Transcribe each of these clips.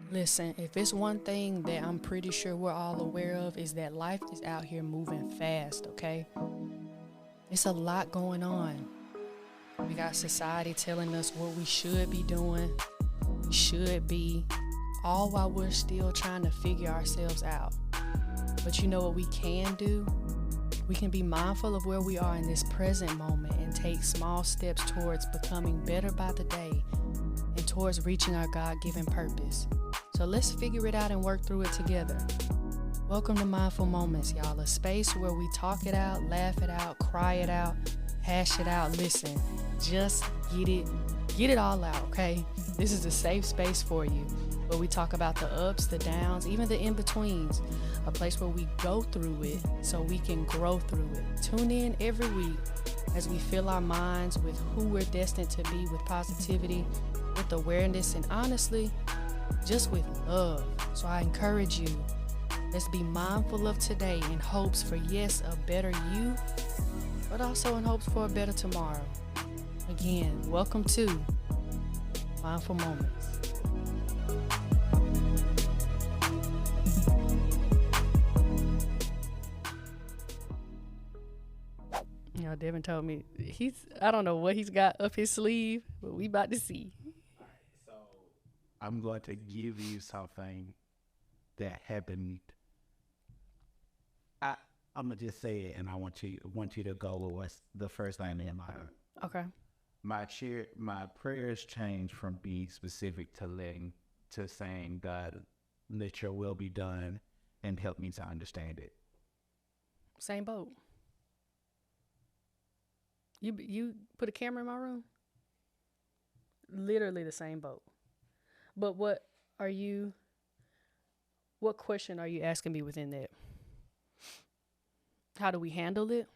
Listen, if it's one thing that I'm pretty sure we're all aware of is that life is out here moving fast, okay? It's a lot going on. We got society telling us what we should be doing, we should be, all while we're still trying to figure ourselves out. But you know what we can do? We can be mindful of where we are in this present moment and take small steps towards becoming better by the day and towards reaching our God-given purpose. So let's figure it out and work through it together. Welcome to Mindful Moments, y'all. A space where we talk it out, laugh it out, cry it out, hash it out. Listen, just get it all out, okay? This is a safe space for you, where we talk about the ups, the downs, even the in-betweens. A place where we go through it so we can grow through it. Tune in every week as we fill our minds with who we're destined to be, with positivity, with awareness, and honestly, just with love. So I encourage you, let's be mindful of today in hopes for, yes, a better you, but also in hopes for a better tomorrow. Again, welcome to Mindful Moments. You know, Devin told me I don't know what he's got up his sleeve, but we about to see. So I'm going to give you something that happened. I'm gonna just say it, and I want you to go with what's the first thing in my heart. Okay. My prayers changed from being specific to saying, God, let your will be done, and help me to understand it. Same boat. You put a camera in my room? Literally the same boat. But what question are you asking me within that? How do we handle it?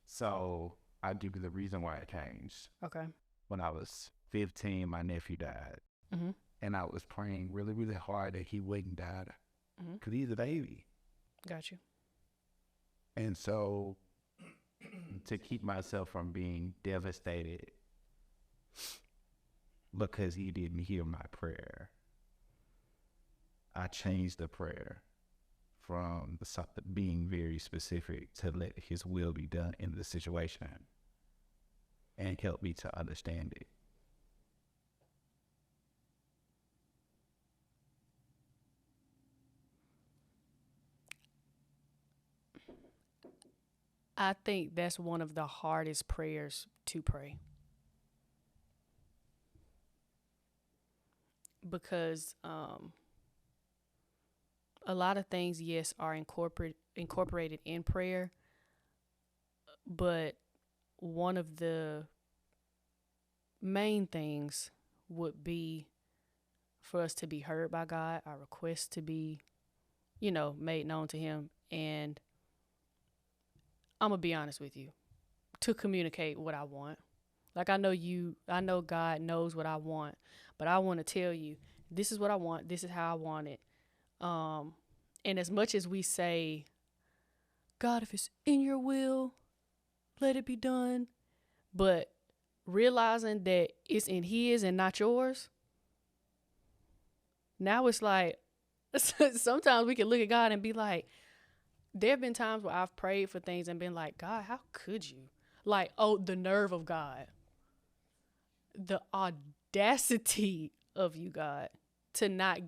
So I'll give you the reason why it changed. Okay. When I was 15, my nephew died. Mm-hmm. And I was praying really, really hard that he wouldn't die, because he's a baby. Got you. And so to keep myself from being devastated because he didn't hear my prayer, I changed the prayer from being very specific to let his will be done in the situation and help me to understand it. I think that's one of the hardest prayers to pray. Because a lot of things, yes, are incorporated in prayer, but one of the main things would be for us to be heard by God, our requests to be, made known to him. And I'm going to be honest with you, to communicate what I want. Like, I know God knows what I want, but I want to tell you, this is what I want. This is how I want it. And as much as we say, God, if it's in your will, let it be done. But realizing that it's in his and not yours. Now it's like, sometimes we can look at God and be like, there have been times where I've prayed for things and been like, God, how could you? Like, oh, the nerve of God. The audacity of you, God, to not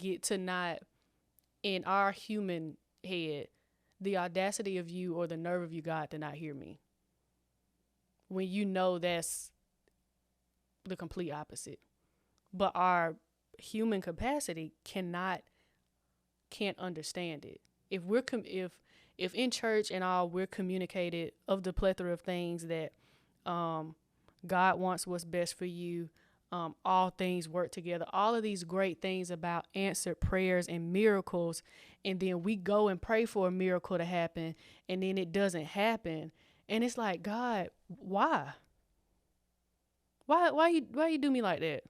in our human head, the audacity of you or the nerve of you, God, to not hear me. When you know that's the complete opposite. But our human capacity can't understand it. If in church and all we're communicated of the plethora of things that God wants what's best for you, all things work together, all of these great things about answered prayers and miracles, and then we go and pray for a miracle to happen, and then it doesn't happen, and it's like, God, why you do me like that?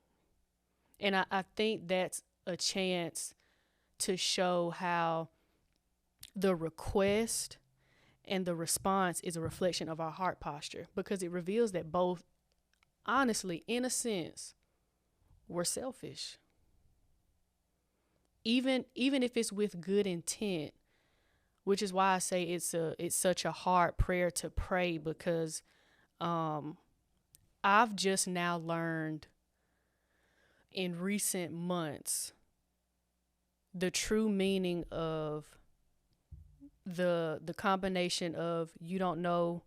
And I think that's a chance to show how the request and the response is a reflection of our heart posture, because it reveals that both, honestly, in a sense, we're selfish. even if it's with good intent, which is why I say it's such a hard prayer to pray, because I've just now learned in recent months the true meaning of the combination of you don't know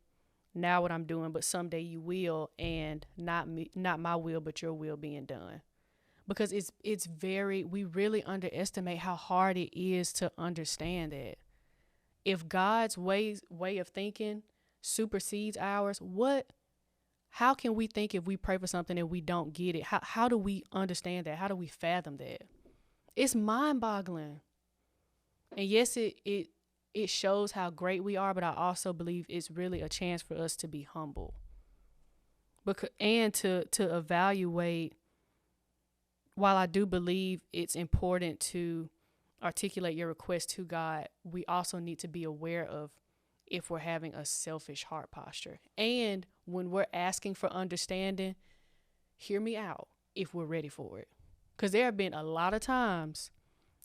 now what I'm doing, but someday you will, and not my will, but your will being done. Because we really underestimate how hard it is to understand that. If God's way of thinking supersedes ours, how can we think if we pray for something and we don't get it? How do we understand that? How do we fathom that? It's mind-boggling. And yes, it shows how great we are, but I also believe it's really a chance for us to be humble. And to evaluate, while I do believe it's important to articulate your request to God, we also need to be aware of if we're having a selfish heart posture. And when we're asking for understanding, hear me out if we're ready for it. Because there have been a lot of times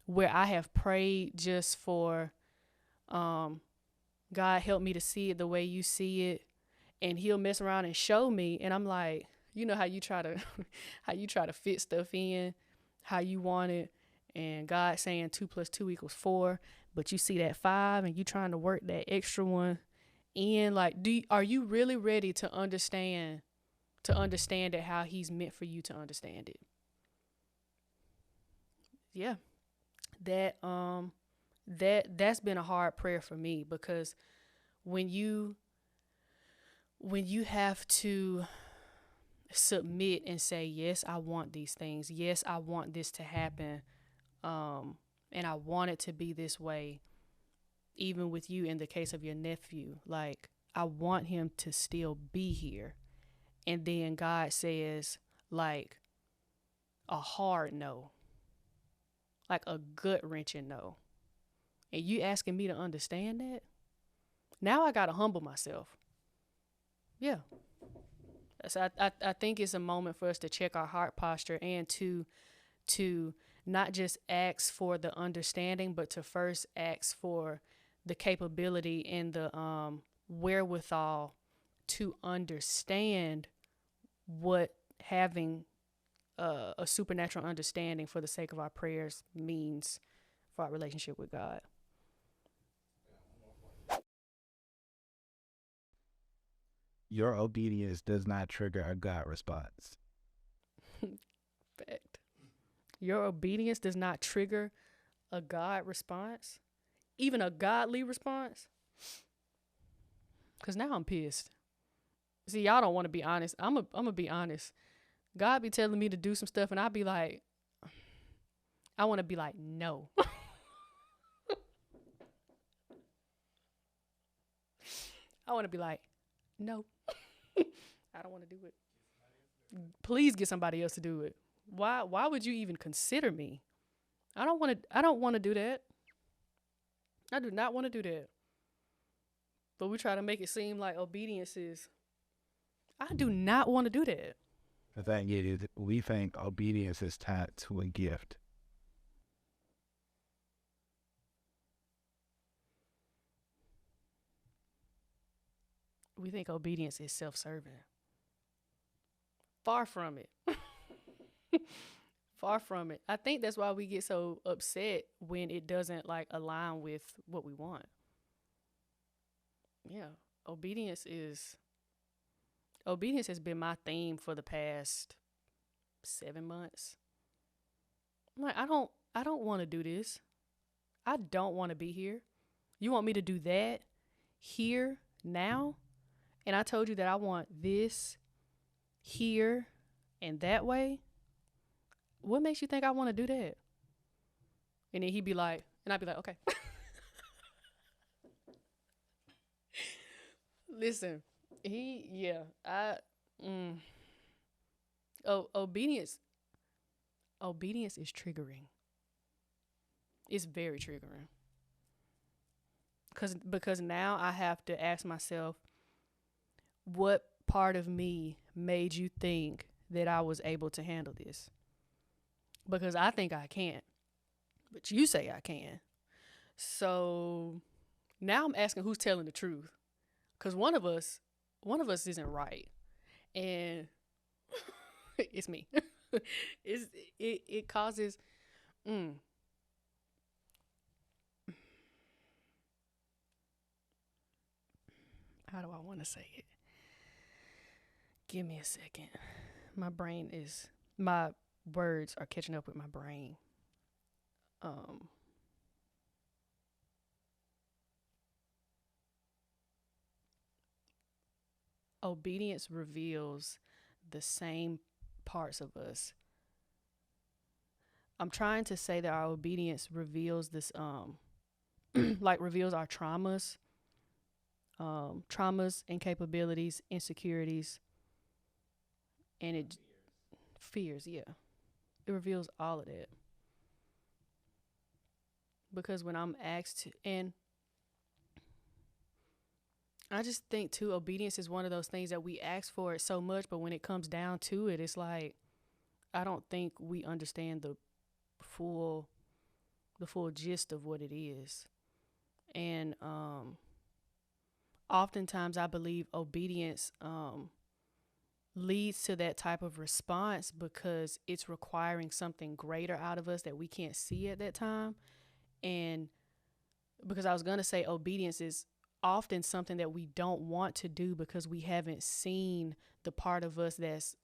where I have prayed just for, God, help me to see it the way you see it. And he'll mess around and show me. And I'm like, you know how you try to fit stuff in how you want it. And God saying 2 + 2 = 4, but you see that 5 and you trying to work that extra one in. Like, are you really ready to understand it how he's meant for you to understand it? Yeah. That's been a hard prayer for me, because when you have to submit and say, yes, I want these things. Yes, I want this to happen. And I want it to be this way. Even with you, in the case of your nephew, like, I want him to still be here. And then God says, like, a hard no, like a gut-wrenching no. And you asking me to understand that? Now I got to humble myself. Yeah. So I think it's a moment for us to check our heart posture, and to not just ask for the understanding, but to first ask for the capability and the wherewithal to understand what having a supernatural understanding for the sake of our prayers means for our relationship with God. Your obedience does not trigger a God response. Fact. Your obedience does not trigger a God response, even a godly response. Because now I'm pissed. See, y'all don't want to be honest. I'm gonna be honest. God be telling me to do some stuff, and I be like, I want to be like, no. I want to be like, no. I don't want to do it. Please get somebody else to do it. Why would you even consider me? I don't want to do that. I do not want to do that. But we try to make it seem like obedience is. I do not want to do that. The thing is, we think obedience is tied to a gift. We think obedience is self-serving. Far from it. Far from it. I think that's why we get so upset when it doesn't like align with what we want. Yeah. Obedience has been my theme for the past 7 months. I'm like, I don't want to do this. I don't want to be here. You want me to do that here now? And I told you that I want this here and that way. What makes you think I want to do that? And then he'd be like, and I'd be like, okay. Listen, obedience is triggering. It's very triggering. Because now I have to ask myself, what part of me made you think that I was able to handle this? Because I think I can't. but you say I can. So now I'm asking who's telling the truth, because one of us isn't right, and it's me. It causes. Mm, how do I want to say it? Give me a second. My words are catching up with my brain. Um, Obedience reveals the same parts of us. I'm trying to say that our obedience reveals this, like reveals our traumas, incapabilities, insecurities, and it fears. Yeah, it reveals all of that. Because when I'm asked to, and I just think too, obedience is one of those things that we ask for it so much, but when it comes down to it, it's like I don't think we understand full the full gist of what it is. And oftentimes I believe obedience leads to that type of response because it's requiring something greater out of us that we can't see at that time. And because I was going to say obedience is often something that we don't want to do because we haven't seen the part of us that's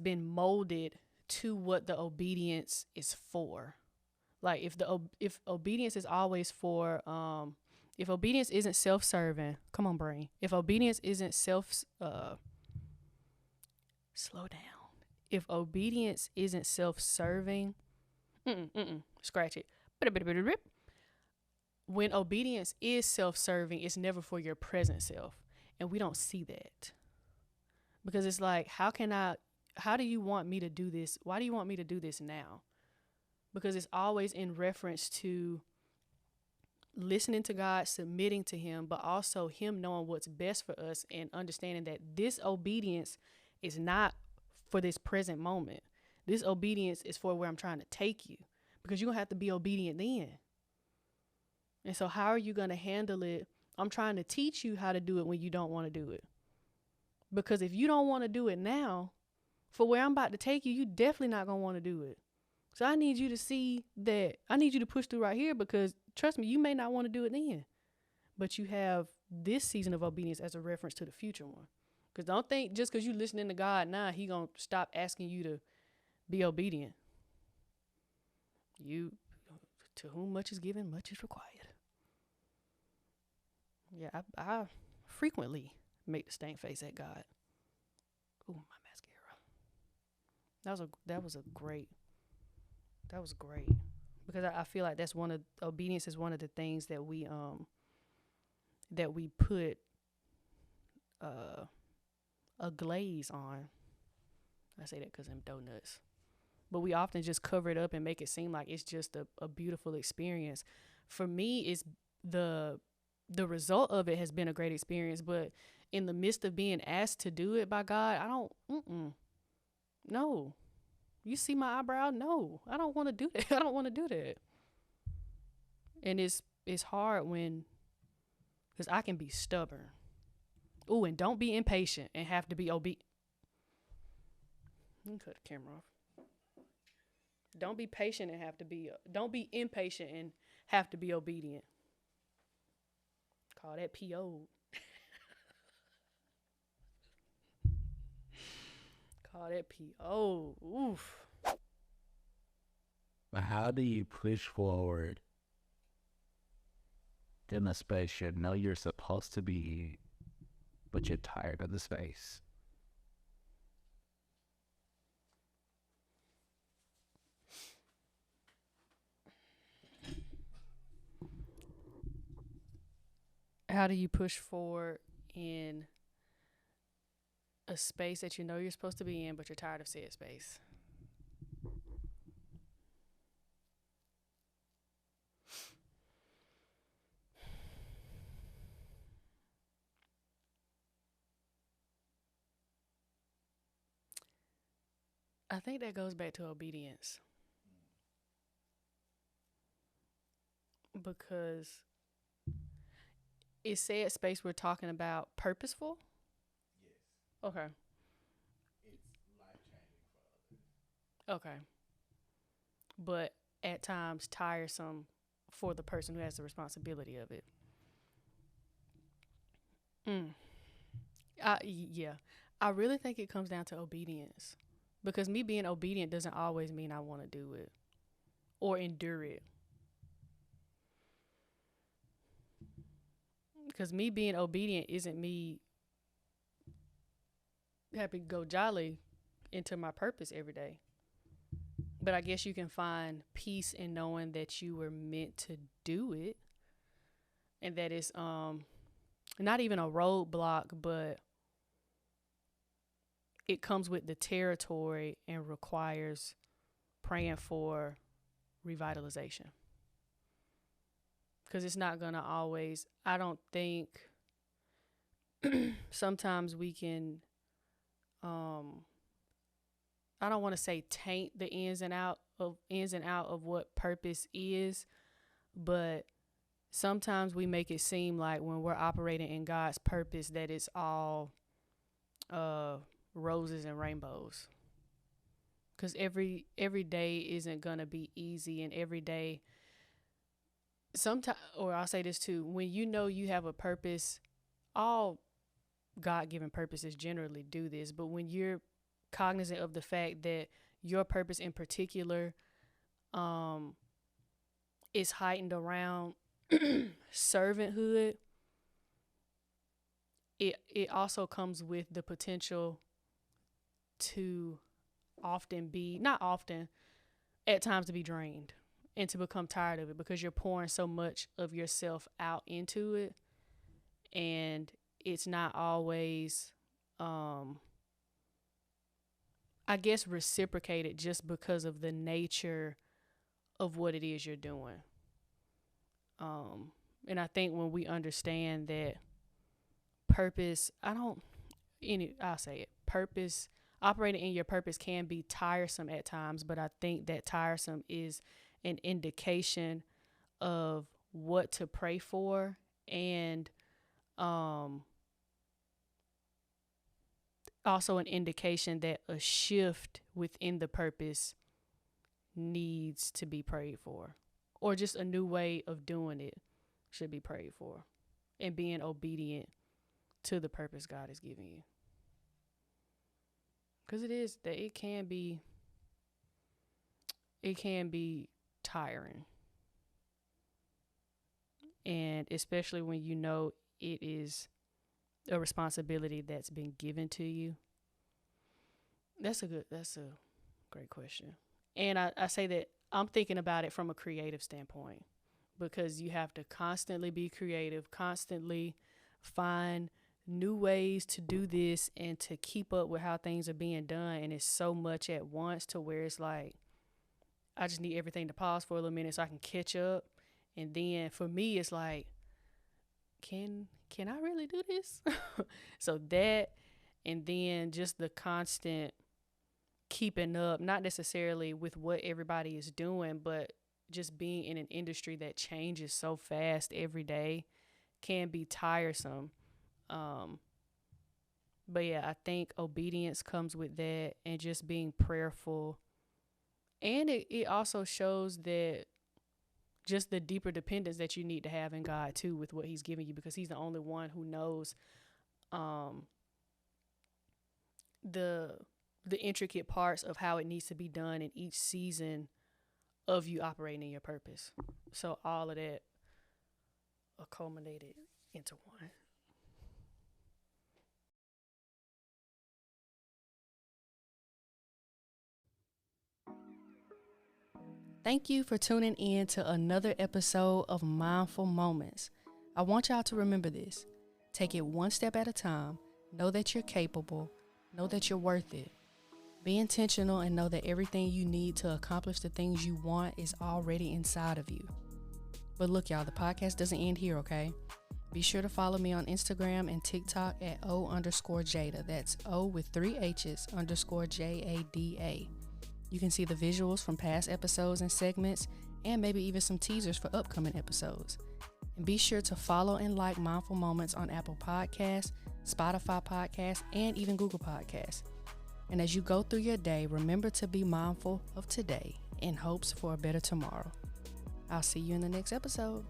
been molded to what the obedience is for. Like if obedience is always for if obedience isn't self-serving, come on brain. If obedience isn't slow down. If obedience isn't self-serving, scratch it. When obedience is self-serving, it's never for your present self. And we don't see that. Because it's like, how do you want me to do this? Why do you want me to do this now? Because it's always in reference to listening to God, submitting to Him, but also Him knowing what's best for us and understanding that this obedience is not for this present moment. This obedience is for where I'm trying to take you, because you're going to have to be obedient then. And so how are you going to handle it? I'm trying to teach you how to do it when you don't want to do it. Because if you don't want to do it now, for where I'm about to take you, you definitely not going to want to do it. So I need you to see that I need you to push through right here, because trust me, you may not want to do it then. But you have this season of obedience as a reference to the future one. Because don't think just because you listening to God now, He going to stop asking you to be obedient. To whom much is given, much is required. Yeah, I frequently make the stank face at God. Ooh, my mascara. That was great. Because I feel like obedience is one of the things that we put a glaze on. I say that because I'm donuts. But we often just cover it up and make it seem like it's just a beautiful experience. For me, it's the result of it has been a great experience. But in the midst of being asked to do it by God, I don't, no. You see my eyebrow? No, I don't want to do that. I don't want to do that. And it's hard because I can be stubborn. Ooh, and don't be impatient and have to be obedient. Cut the camera off. Don't be patient and don't be impatient and have to be obedient. Call that PO. Call that PO. Oof. How do you push forward in a space you know you're supposed to be, but you're tired of the space? How do you push forward in a space that you know you're supposed to be in, but you're tired of said space? I think that goes back to obedience because it said space we're talking about purposeful. Okay. Okay. But at times tiresome for the person who has the responsibility of it. Mm. Yeah. I really think it comes down to obedience because me being obedient doesn't always mean I want to do it or endure it. Because me being obedient isn't me happy to go jolly into my purpose every day. But I guess you can find peace in knowing that you were meant to do it and that it's not even a roadblock, but it comes with the territory and requires praying for revitalization. Because it's not going to always, I don't think, sometimes we can, I don't want to say taint the ins and out of what purpose is, but sometimes we make it seem like when we're operating in God's purpose that it's all roses and rainbows. Because every day isn't gonna be easy, and every day, sometimes, or I'll say this too: when you know you have a purpose, all God-given purposes generally do this. But when you're cognizant of the fact that your purpose in particular is heightened around servanthood, it also comes with the potential to often be, not often, at times to be drained and to become tired of it because you're pouring so much of yourself out into it, and it's not always I guess reciprocated just because of the nature of what it is you're doing. And I think when we understand that purpose, I'll say it, purpose, operating in your purpose can be tiresome at times, but I think that tiresome is an indication of what to pray for, and also an indication that a shift within the purpose needs to be prayed for, or just a new way of doing it should be prayed for, and being obedient to the purpose God is giving you. Because it can be tiring, and especially when you know it is a responsibility that's been given to you. That's a great question. And I say that I'm thinking about it from a creative standpoint, because you have to constantly be creative, constantly find new ways to do this and to keep up with how things are being done. And it's so much at once to where it's like, I just need everything to pause for a little minute so I can catch up. And then for me, it's like, can I really do this? So that, and then just the constant keeping up, not necessarily with what everybody is doing, but just being in an industry that changes so fast every day can be tiresome. But yeah, I think obedience comes with that, and just being prayerful. And it also shows that just the deeper dependence that you need to have in God too, with what he's giving you, because he's the only one who knows the intricate parts of how it needs to be done in each season of you operating in your purpose. So all of that culminated into one. Thank you for tuning in to another episode of Mindful Moments. I want y'all to remember this. Take it one step at a time. Know that you're capable. Know that you're worth it. Be intentional and know that everything you need to accomplish the things you want is already inside of you. But look, y'all, the podcast doesn't end here, okay? Be sure to follow me on Instagram and TikTok at O_Jada. That's O with 3 H's _JADA. You can see the visuals from past episodes and segments, and maybe even some teasers for upcoming episodes. And be sure to follow and like Mindful Moments on Apple Podcasts, Spotify Podcasts, and even Google Podcasts. And as you go through your day, remember to be mindful of today in hopes for a better tomorrow. I'll see you in the next episode.